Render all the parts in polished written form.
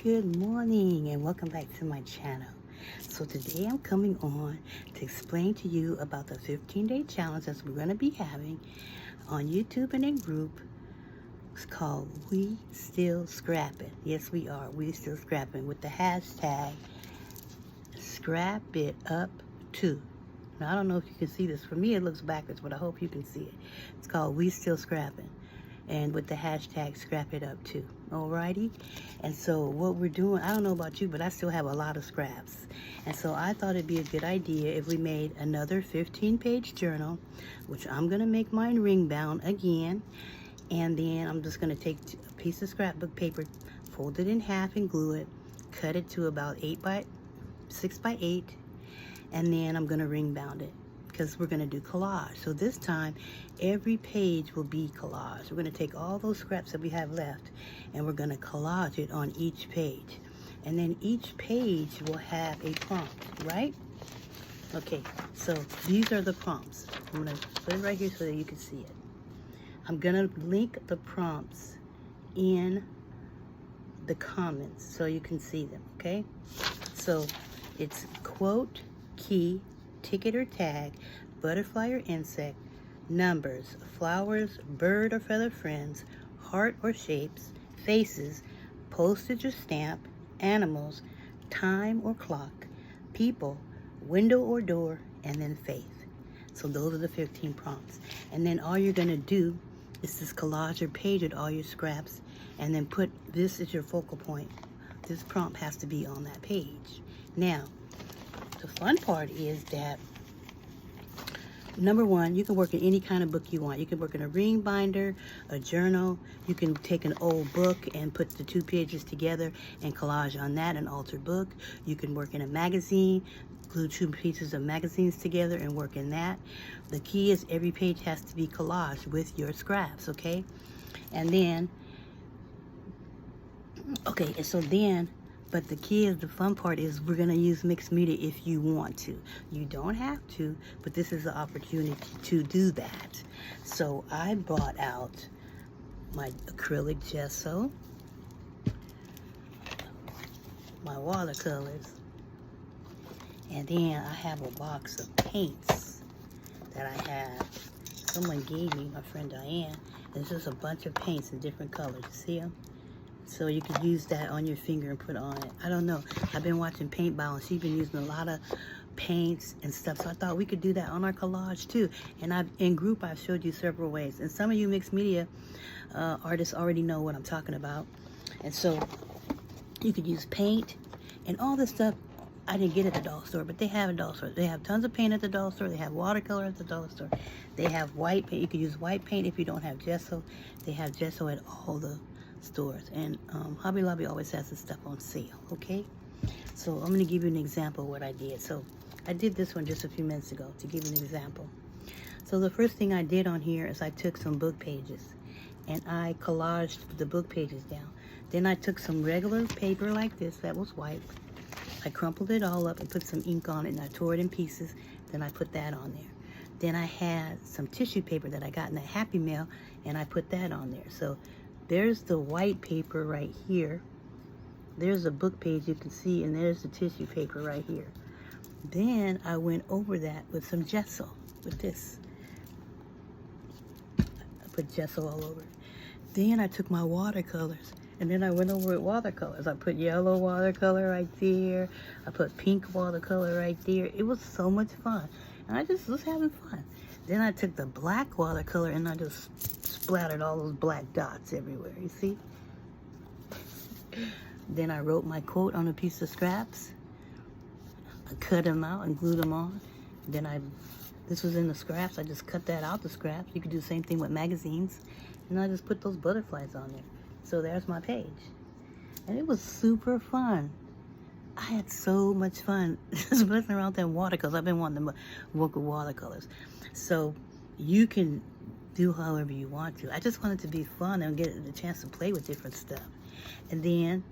Good morning and welcome back to my channel. So today I'm coming on to explain to you about the 15-day challenge that we're going to be having on YouTube in a group. It's called We Still Scrappin. Yes, we are. We Still Scrappin with the hashtag Scrap It Up Too. Now, I don't know if you can see this. For me, it looks backwards, but I hope you can see it. It's called We Still Scrappin. And with the hashtag Scrap It Up Too. Alrighty? And so what we're doing, I don't know about you, but I still have a lot of scraps. And so I thought it'd be a good idea if we made another 15-page journal, which I'm going to make mine ring bound again. And then I'm just going to take a piece of scrapbook paper, fold it in half and glue it, cut it to about 6 by 8, and then I'm going to ring bound it, because we're going to do collage. So this time, every page will be collage. We're going to take all those scraps that we have left, and we're going to collage it on each page. And then each page will have a prompt, right? Okay, so these are the prompts. I'm going to put it right here so that you can see it. I'm going to link the prompts in the comments so you can see them, okay? So it's quote, key, ticket or tag, butterfly or insect, numbers, flowers, bird or feather friends, heart or shapes, faces, postage or stamp, animals, time or clock, people, window or door, and then faith. So those are the 15 prompts. And then all you're going to do is this collage your page with all your scraps, and then put this as your focal point. This prompt has to be on that page. Now, the fun part is that, number one, you can work in any kind of book you want. You can work in a ring binder, a journal. You can take an old book and put the 2 pages together and collage on that, an altered book. You can work in a magazine, glue 2 pieces of magazines together and work in that. The key is every page has to be collaged with your scraps, okay? And then, okay, so then, but the key is, the fun part is, we're going to use mixed media if you want to. You don't have to, but this is the opportunity to do that. So I brought out my acrylic gesso, my watercolors, and then I have a box of paints that I have. Someone gave me, my friend Diane. It's just a bunch of paints in different colors. You see them? So you could use that on your finger and put on it. I don't know. I've been watching Paintball, and she's been using a lot of paints and stuff. So I thought we could do that on our collage too. And in group, I've showed you several ways. And some of you mixed media artists already know what I'm talking about. And so you could use paint and all this stuff. I didn't get at the dollar store, but they have a dollar store. They have tons of paint at the dollar store. They have watercolor at the dollar store. They have white paint. You can use white paint if you don't have gesso. They have gesso at all the stores. And Hobby Lobby always has this stuff on sale, okay? So I'm going to give you an example of what I did. So I did this one just a few minutes ago to give you an example. So the first thing I did on here is I took some book pages and I collaged the book pages down. Then I took some regular paper like this that was white. I crumpled it all up and put some ink on it, and I tore it in pieces. Then I put that on there. Then I had some tissue paper that I got in the Happy Mail, and I put that on there. So there's the white paper right here. There's a book page you can see, and there's the tissue paper right here. Then I went over that with some gesso, with this. I put gesso all over it. Then I took my watercolors, and then I went over it watercolors. I put yellow watercolor right there. I put pink watercolor right there. It was so much fun. And I just was having fun. Then I took the black watercolor and I just splattered all those black dots everywhere, you see? Then I wrote my quote on a piece of scraps. I cut them out and glued them on. Then this was in the scraps. I just cut that out the scraps. You could do the same thing with magazines. And I just put those butterflies on there. So there's my page. And it was super fun. I had so much fun just messing around with them watercolors. I've been wanting to work with watercolors. So you can do however you want to. I just wanted to be fun and get the chance to play with different stuff. And then,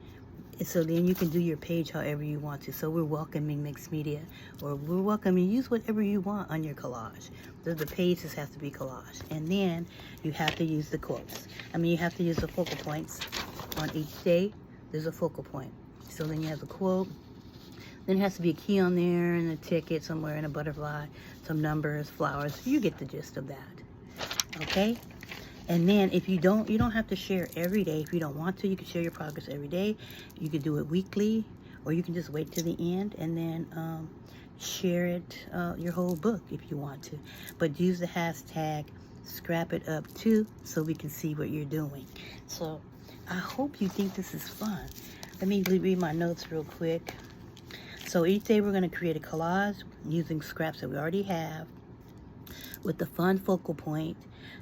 so then you can do your page however you want to. So we're welcoming mixed media, or we're welcoming, use whatever you want on your collage. The pages have to be collage. And then you have to use the quotes. I mean, you have to use the focal points on each day there's a focal point. So then you have the quote. Then it has to be a key on there and a ticket somewhere and a butterfly, some numbers, flowers. You get the gist of that. Okay? And then if you don't have to share every day. If you don't want to, you can share your progress every day. You could do it weekly, or you can just wait to the end and then share it, your whole book if you want to. But use the hashtag #ScrapItUp2 so we can see what you're doing. So I hope you think this is fun. Let me read my notes real quick. So each day we're going to create a collage using scraps that we already have with the fun focal point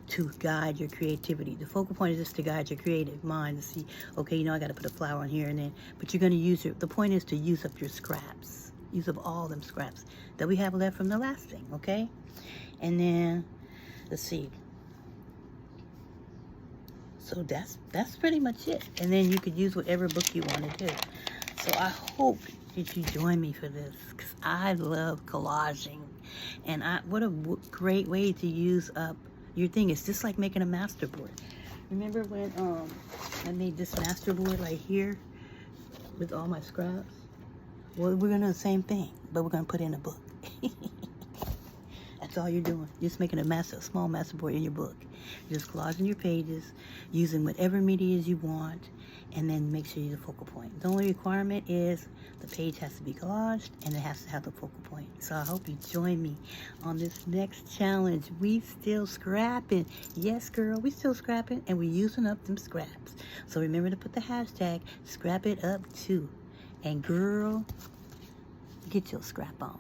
to guide your creativity. The focal point is just to guide your creative mind to see, okay, you know, I got to put a flower on here and then, but you're going to use it. The point is to use up your scraps. Use up all them scraps that we have left from the last thing, okay? And then, let's see. So that's pretty much it. And then you could use whatever book you want to do. So I hope that you join me for this, because I love collaging. And what a great way to use up your thing. It's just like making a masterboard. Remember when I made this masterboard right here with all my scraps? Well, we're going to do the same thing, but we're going to put it in a book. That's all you're doing. You're just making a small masterboard in your book. You're just collaging your pages, using whatever media you want, and then make sure you use the focal point. The only requirement is the page has to be collaged and it has to have the focal point. So I hope you join me on this next challenge. We still scrapping. Yes, girl, we still scrapping, and we're using up them scraps. So remember to put the hashtag #ScrapItUp2. And girl, get your scrap on.